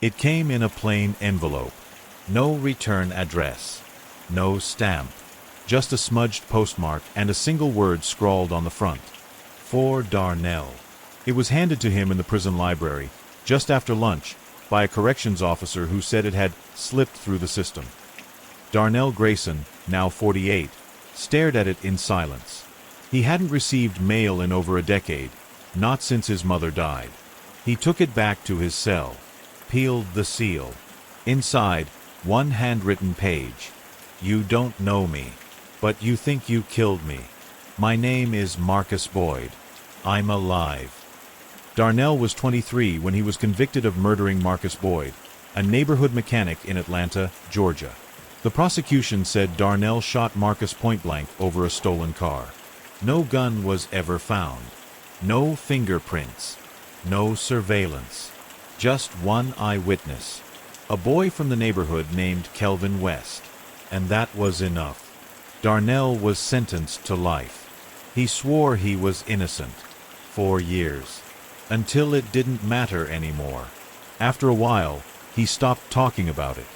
It came in a plain envelope. No return address. No stamp. Just a smudged postmark and a single word scrawled on the front. For Darnell. It was handed to him in the prison library, just after lunch, by a corrections officer who said it had slipped through the system. Darnell Grayson, now 48, stared at it in silence. He hadn't received mail in over a decade, not since his mother died. He took it back to his cell, peeled the seal. Inside, one handwritten page. You don't know me, but you think you killed me. My name is Marcus Boyd. I'm alive. Darnell was 23 when he was convicted of murdering Marcus Boyd, a neighborhood mechanic in Atlanta, Georgia. The prosecution said Darnell shot Marcus point-blank over a stolen car. No gun was ever found. No fingerprints. No surveillance. Just one eyewitness. A boy from the neighborhood named Kelvin West. And that was enough. Darnell was sentenced to life. He swore he was innocent. 4 years. Until it didn't matter anymore. After a while, he stopped talking about it.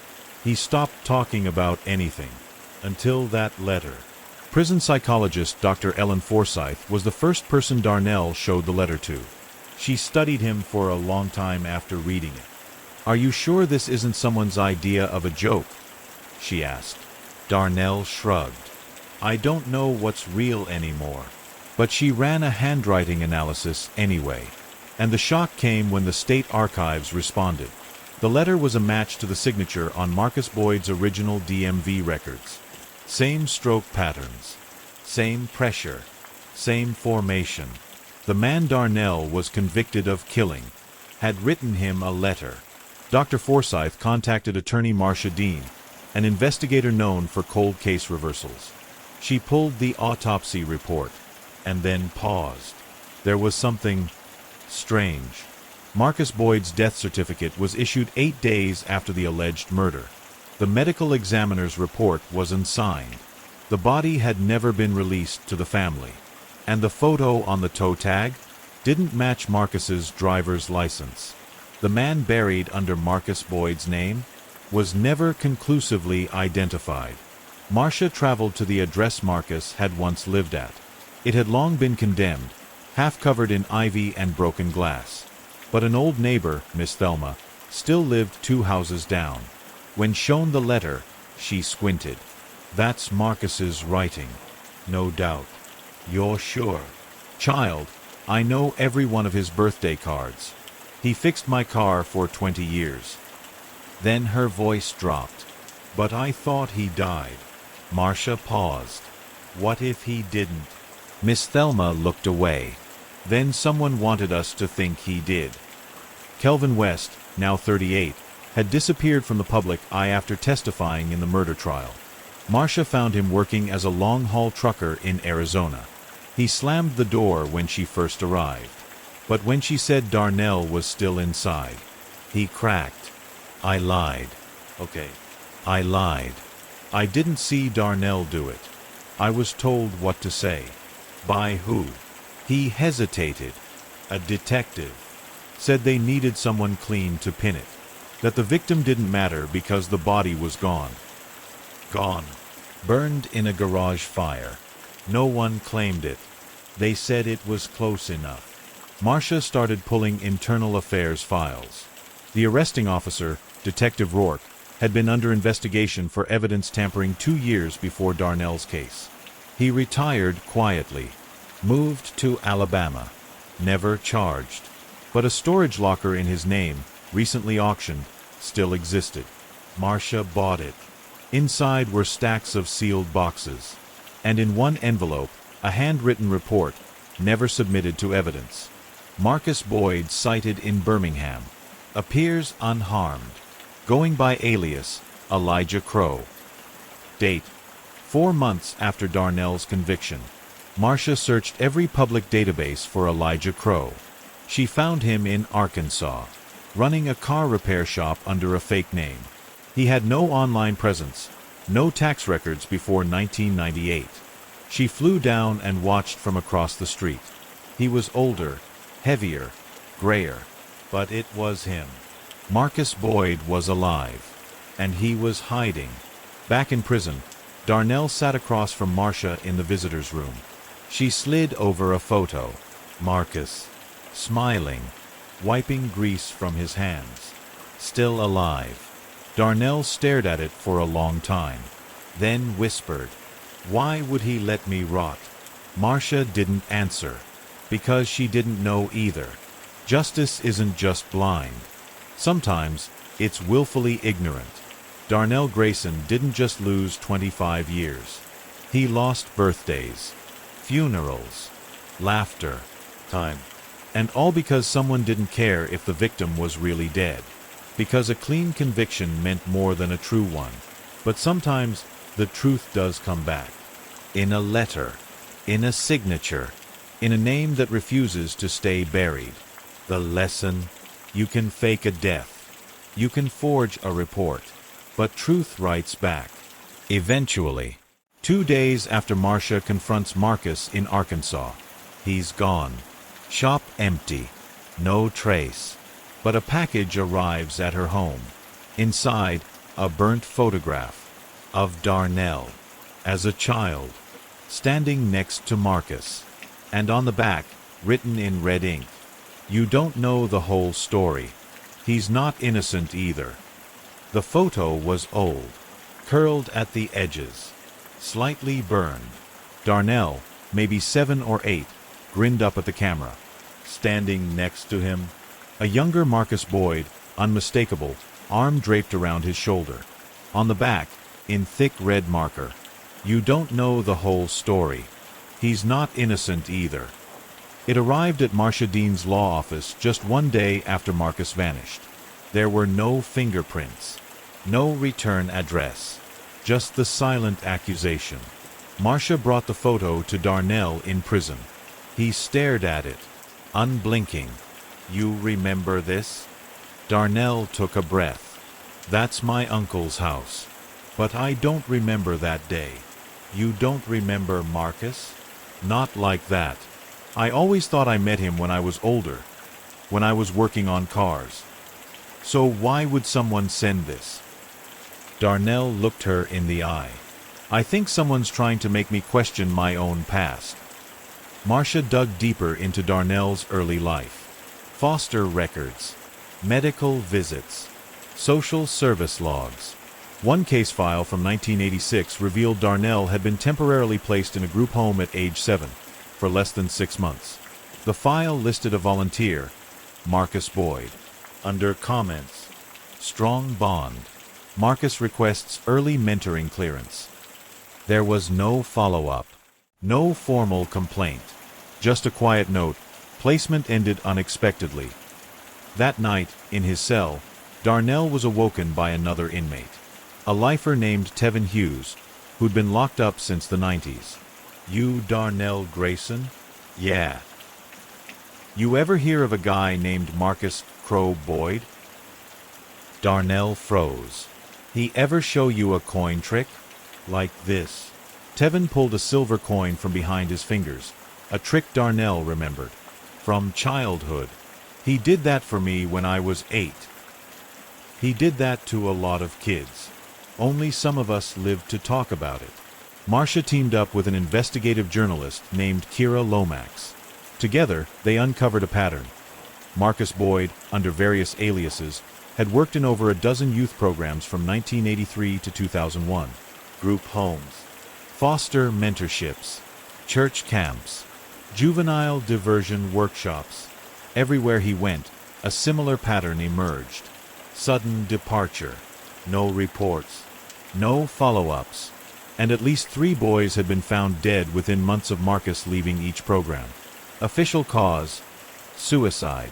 He stopped talking about anything. Until that letter. Prison psychologist Dr. Ellen Forsyth was the first person Darnell showed the letter to. She studied him for a long time after reading it. "Are you sure this isn't someone's idea of a joke?" she asked. Darnell shrugged. "I don't know what's real anymore." But she ran a handwriting analysis anyway. And the shock came when the state archives responded. The letter was a match to the signature on Marcus Boyd's original DMV records. Same stroke patterns. Same pressure. Same formation. The man Darnell was convicted of killing had written him a letter. Dr. Forsyth contacted attorney Marcia Dean, an investigator known for cold case reversals. She pulled the autopsy report and then paused. There was something strange. Marcus Boyd's death certificate was issued 8 days after the alleged murder. The medical examiner's report was unsigned. The body had never been released to the family. And the photo on the toe tag didn't match Marcus's driver's license. The man buried under Marcus Boyd's name was never conclusively identified. Marcia traveled to the address Marcus had once lived at. It had long been condemned, half covered in ivy and broken glass. But an old neighbor, Miss Thelma, still lived 2 houses down. When shown the letter, she squinted. "That's Marcus's writing. No doubt." "You're sure?" "Child, I know every one of his birthday cards. He fixed my car for 20 years. Then her voice dropped. "But I thought he died." Marcia paused. "What if he didn't?" Miss Thelma looked away. "Then someone wanted us to think he did." Kelvin West, now 38, had disappeared from the public eye after testifying in the murder trial. Marcia found him working as a long-haul trucker in Arizona. He slammed the door when she first arrived. But when she said Darnell was still inside, he cracked. "I lied. Okay. I lied. I didn't see Darnell do it. I was told what to say." "By who?" He hesitated. "A detective. Said they needed someone clean to pin it. That the victim didn't matter because the body was gone. Gone. Burned in a garage fire. No one claimed it. They said it was close enough." Marcia started pulling internal affairs files. The arresting officer, Detective Rourke, had been under investigation for evidence tampering 2 years before Darnell's case. He retired quietly. Moved to Alabama. Never charged. But a storage locker in his name, recently auctioned, still existed. Marcia bought it. Inside were stacks of sealed boxes. And in one envelope, a handwritten report, never submitted to evidence. Marcus Boyd, cited in Birmingham. Appears unharmed. Going by alias, Elijah Crow. Date: 4 months after Darnell's conviction. Marcia searched every public database for Elijah Crow. She found him in Arkansas, running a car repair shop under a fake name. He had no online presence, no tax records before 1998. She flew down and watched from across the street. He was older, heavier, grayer, but it was him. Marcus Boyd was alive, and he was hiding. Back in prison, Darnell sat across from Marcia in the visitor's room. She slid over a photo. Marcus, smiling, wiping grease from his hands. Still alive. Darnell stared at it for a long time, then whispered, "Why would he let me rot?" Marcia didn't answer, because she didn't know either. Justice isn't just blind. Sometimes it's willfully ignorant. Darnell Grayson didn't just lose 25 years. He lost birthdays, funerals, laughter, time. And all because someone didn't care if the victim was really dead. Because a clean conviction meant more than a true one. But sometimes the truth does come back. In a letter, in a signature, in a name that refuses to stay buried. The lesson: you can fake a death. You can forge a report. But truth writes back. Eventually. 2 days after Marcia confronts Marcus in Arkansas. He's gone. Shop empty. No trace. But a package arrives at her home. Inside, a burnt photograph of Darnell as a child, standing next to Marcus. And on the back, written in red ink, "You don't know the whole story. He's not innocent either." The photo was old, curled at the edges, slightly burned. Darnell, maybe 7 or 8, grinned up at the camera. Standing next to him, a younger Marcus Boyd, unmistakable, arm draped around his shoulder. On the back, in thick red marker, "You don't know the whole story. He's not innocent either." It arrived at Marcia Dean's law office just 1 day after Marcus vanished. There were no fingerprints, no return address, just the silent accusation. Marcia brought the photo to Darnell in prison. He stared at it, unblinking. "You remember this?" Darnell took a breath. "That's my uncle's house. But I don't remember that day." "You don't remember Marcus?" "Not like that. I always thought I met him when I was older, when I was working on cars. So why would someone send this?" Darnell looked her in the eye. "I think someone's trying to make me question my own past." Marcia dug deeper into Darnell's early life. Foster records, medical visits, social service logs. One case file from 1986 revealed Darnell had been temporarily placed in a group home at age 7 for less than 6 months. The file listed a volunteer, Marcus Boyd. Under comments, "Strong bond. Marcus requests early mentoring clearance." There was no follow-up, no formal complaint, just a quiet note. Placement ended unexpectedly. That night, in his cell, Darnell was awoken by another inmate. A lifer named Tevin Hughes, who'd been locked up since the 90s. "You Darnell Grayson?" "Yeah." "You ever hear of a guy named Marcus Crow Boyd?" Darnell froze. "He ever show you a coin trick? Like this?" Tevin pulled a silver coin from behind his fingers, a trick Darnell remembered. From childhood. "He did that for me when I was 8. He did that to a lot of kids. Only some of us lived to talk about it." Marcia teamed up with an investigative journalist named Kira Lomax. Together, they uncovered a pattern. Marcus Boyd, under various aliases, had worked in over a dozen youth programs from 1983 to 2001. Group homes, foster mentorships, church camps, juvenile diversion workshops. Everywhere he went, a similar pattern emerged. Sudden departure, no reports, no follow-ups, and at least 3 boys had been found dead within months of Marcus leaving each program. Official cause, suicide,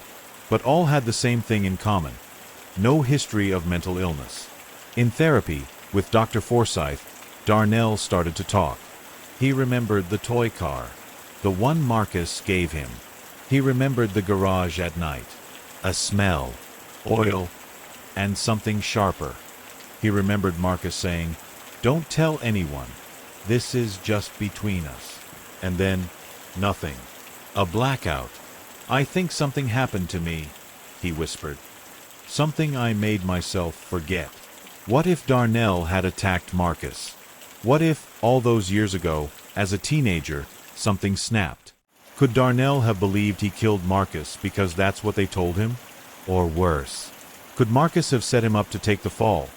but all had the same thing in common: no history of mental illness. In therapy, with Dr. Forsyth, Darnell started to talk. He remembered the toy car, the one Marcus gave him. He remembered the garage at night. A smell, oil, and something sharper. He remembered Marcus saying, "Don't tell anyone. This is just between us." And then, nothing. A blackout. "I think something happened to me," he whispered. Something I made myself forget. What if Darnell had attacked Marcus? What if, all those years ago, as a teenager, something snapped? Could Darnell have believed he killed Marcus because that's what they told him? Or worse, could Marcus have set him up to take the fall?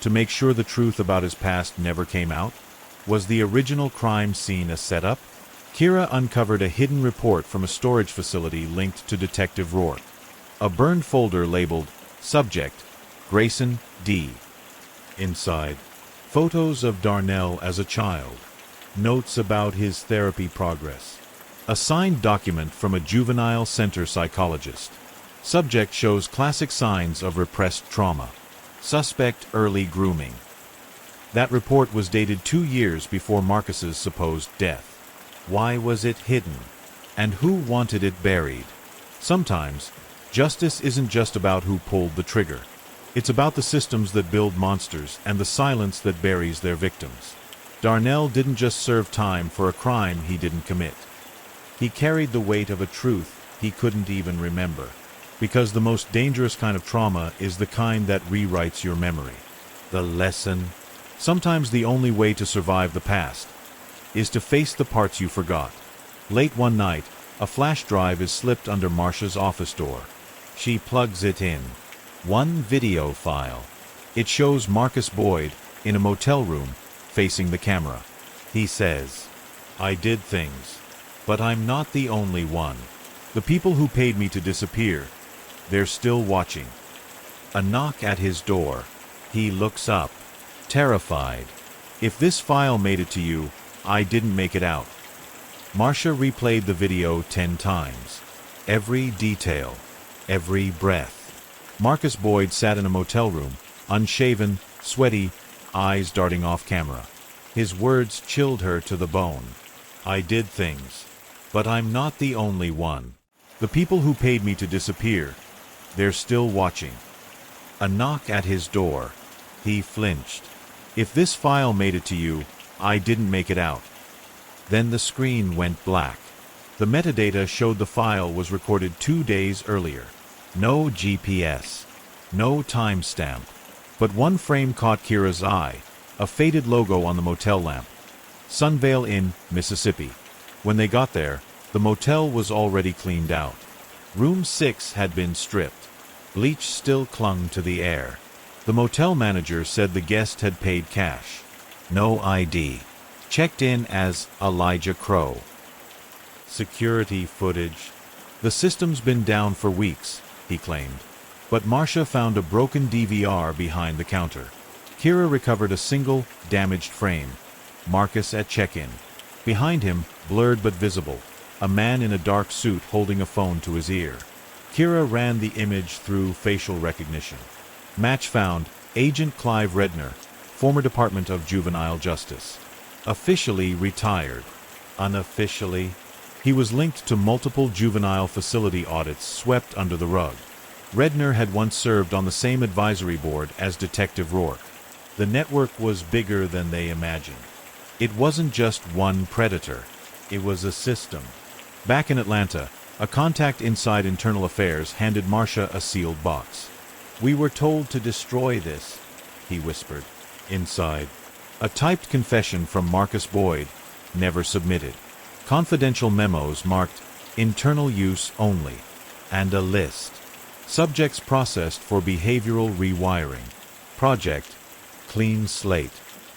To make sure the truth about his past never came out? Was the original crime scene a setup? Kira uncovered a hidden report from a storage facility linked to Detective Rourke. A burned folder labeled Subject, Grayson D. Inside, photos of Darnell as a child, notes about his therapy progress, a signed document from a juvenile center psychologist. Subject shows classic signs of repressed trauma. Suspect early grooming. That report was dated 2 years before Marcus's supposed death. Why was it hidden? And who wanted it buried? Sometimes, justice isn't just about who pulled the trigger. It's about the systems that build monsters and the silence that buries their victims. Darnell didn't just serve time for a crime he didn't commit. He carried the weight of a truth he couldn't even remember. Because the most dangerous kind of trauma is the kind that rewrites your memory. The lesson? Sometimes the only way to survive the past is to face the parts you forgot. Late one night, a flash drive is slipped under Marcia's office door. She plugs it in. One video file. It shows Marcus Boyd in a motel room facing the camera. He says, "I did things, but I'm not the only one. The people who paid me to disappear, they're still watching." A knock at his door. He looks up, terrified. If this file made it to you, I didn't make it out. Marcia replayed the video 10 times. Every detail, every breath. Marcus Boyd sat in a motel room, unshaven, sweaty, eyes darting off camera. His words chilled her to the bone. "I did things, but I'm not the only one. The people who paid me to disappear, they're still watching." A knock at his door. He flinched. If this file made it to you, I didn't make it out. Then the screen went black. The metadata showed the file was recorded 2 days earlier. No GPS, no timestamp. But one frame caught Kira's eye, a faded logo on the motel lamp. Sunvale Inn, Mississippi. When they got there, the motel was already cleaned out. Room 6 had been stripped. Bleach still clung to the air. The motel manager said the guest had paid cash. No ID. Checked in as Elijah Crow. Security footage. The system's been down for weeks, he claimed. But Marcia found a broken DVR behind the counter. Kira recovered a single, damaged frame. Marcus at check-in. Behind him, blurred but visible, a man in a dark suit holding a phone to his ear. Kira ran the image through facial recognition. Match found, Agent Clive Redner, former Department of Juvenile Justice. Officially retired. Unofficially, he was linked to multiple juvenile facility audits swept under the rug. Redner had once served on the same advisory board as Detective Rourke. The network was bigger than they imagined. It wasn't just one predator. It was a system. Back in Atlanta, a contact inside Internal Affairs handed Marcia a sealed box. "We were told to destroy this," he whispered. Inside, a typed confession from Marcus Boyd, never submitted. Confidential memos marked internal use only, and a list. Subjects processed for behavioral rewiring. Project, clean slate.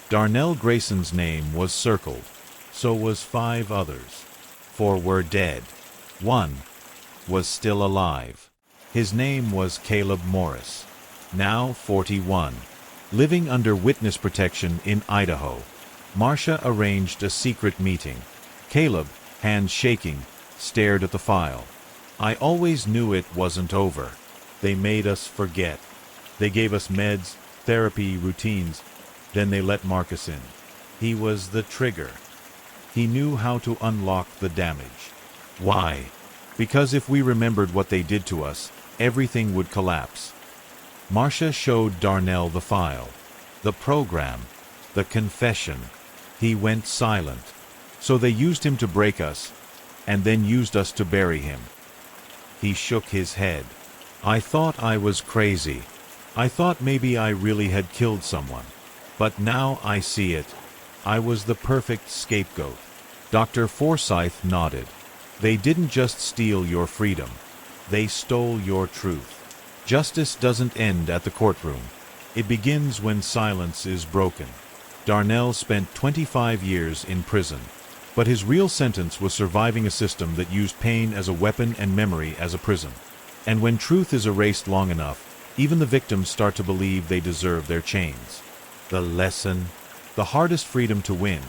Darnell Grayson's name was circled. So was 5 others. 4 were dead. 1 was still alive. His name was Caleb Morris, now 41, living under witness protection in Idaho. Marcia arranged a secret meeting. Caleb, hands shaking, stared at the file. "I always knew it wasn't over. They made us forget. They gave us meds, therapy, routines. Then they let Marcus in. He was the trigger. He knew how to unlock the damage. Why? Because if we remembered what they did to us, everything would collapse." Marcia showed Darnell the file, the program, the confession. He went silent. So they used him to break us, and then used us to bury him. He shook his head. I thought I was crazy. I thought maybe I really had killed someone. But now I see it. I was the perfect scapegoat. Dr. Forsyth nodded. They didn't just steal your freedom. They stole your truth. Justice doesn't end at the courtroom. It begins when silence is broken. Darnell spent 25 years in prison, but his real sentence was surviving a system that used pain as a weapon and memory as a prison. And when truth is erased long enough, even the victims start to believe they deserve their chains. The lesson, the hardest freedom to win,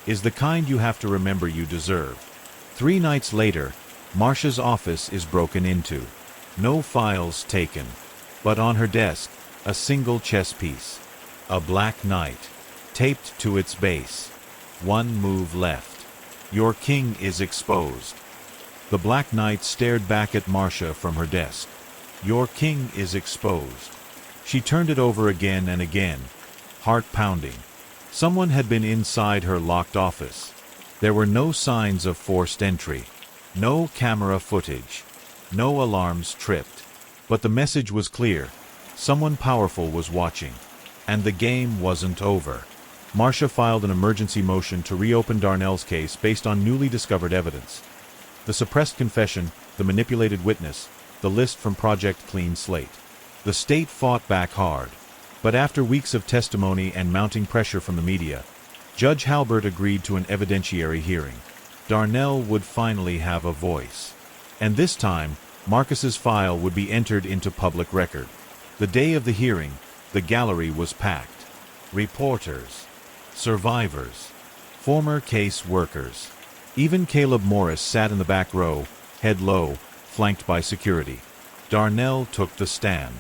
is the kind you have to remember you deserve. 3 nights later, Marcia's office is broken into. No files taken, but on her desk, a single chess piece. A black knight, taped to its base. 1 move left. Your king is exposed. The Black Knight stared back at Marcia from her desk. Your king is exposed. She turned it over again and again, heart pounding. Someone had been inside her locked office. There were no signs of forced entry, no camera footage, no alarms tripped. But the message was clear. Someone powerful was watching. And the game wasn't over. Marcia filed an emergency motion to reopen Darnell's case based on newly discovered evidence. The suppressed confession, the manipulated witness, the list from Project Clean Slate. The state fought back hard. But after weeks of testimony and mounting pressure from the media, Judge Halbert agreed to an evidentiary hearing. Darnell would finally have a voice. And this time, Marcus's file would be entered into public record. The day of the hearing, the gallery was packed. Reporters, survivors, former case workers. Even Caleb Morris sat in the back row, head low, flanked by security. Darnell took the stand.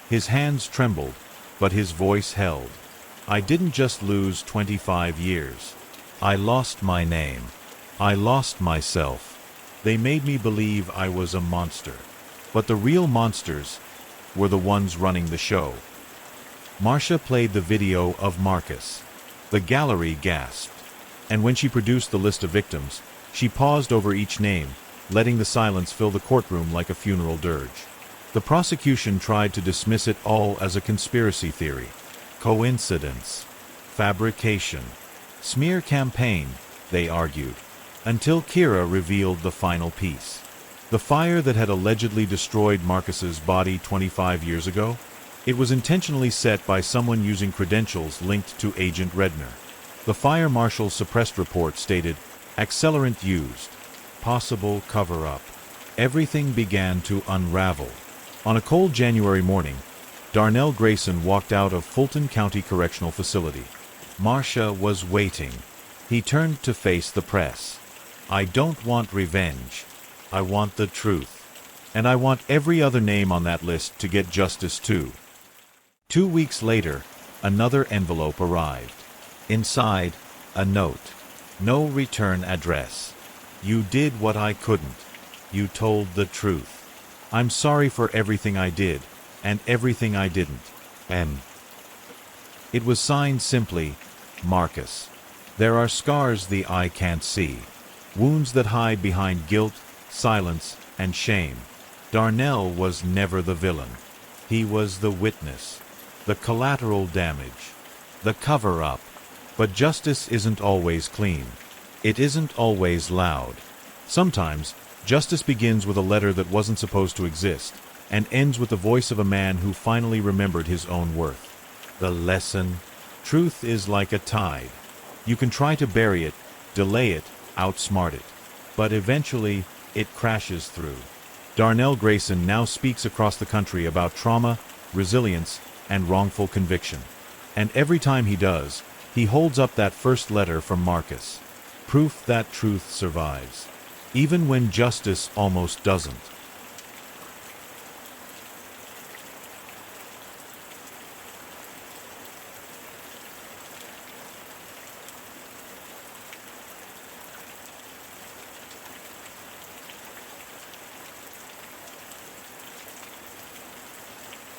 His hands trembled, but his voice held. I didn't just lose 25 years. I lost my name. I lost myself. They made me believe I was a monster. But the real monsters were the ones running the show. Marcia played the video of Marcus. The gallery gasped. And when she produced the list of victims, she paused over each name, letting the silence fill the courtroom like a funeral dirge. The prosecution tried to dismiss it all as a conspiracy theory, coincidence, fabrication, smear campaign, they argued, until Kira revealed the final piece. The fire that had allegedly destroyed Marcus's body 25 years ago? It was intentionally set by someone using credentials linked to Agent Redner. The fire marshal's suppressed report stated, accelerant used, possible cover-up. Everything began to unravel. On a cold January morning, Darnell Grayson walked out of Fulton County Correctional Facility. Marcia was waiting. He turned to face the press. I don't want revenge. I want the truth. And I want every other name on that list to get justice too. 2 weeks later, another envelope arrived. Inside, a note. No return address. You did what I couldn't. You told the truth. I'm sorry for everything I did, and everything I didn't. M. It was signed simply, Marcus. There are scars the eye can't see. Wounds that hide behind guilt, silence, and shame. Darnell was never the villain. He was the witness. The collateral damage. The cover-up. But justice isn't always clean. It isn't always loud. Sometimes, justice begins with a letter that wasn't supposed to exist, and ends with the voice of a man who finally remembered his own worth. The lesson: truth is like a tide. You can try to bury it, delay it, outsmart it. But eventually, it crashes through. Darnell Grayson now speaks across the country about trauma, resilience, and wrongful conviction. And every time he does, he holds up that first letter from Marcus. Proof that truth survives. Even when justice almost doesn't.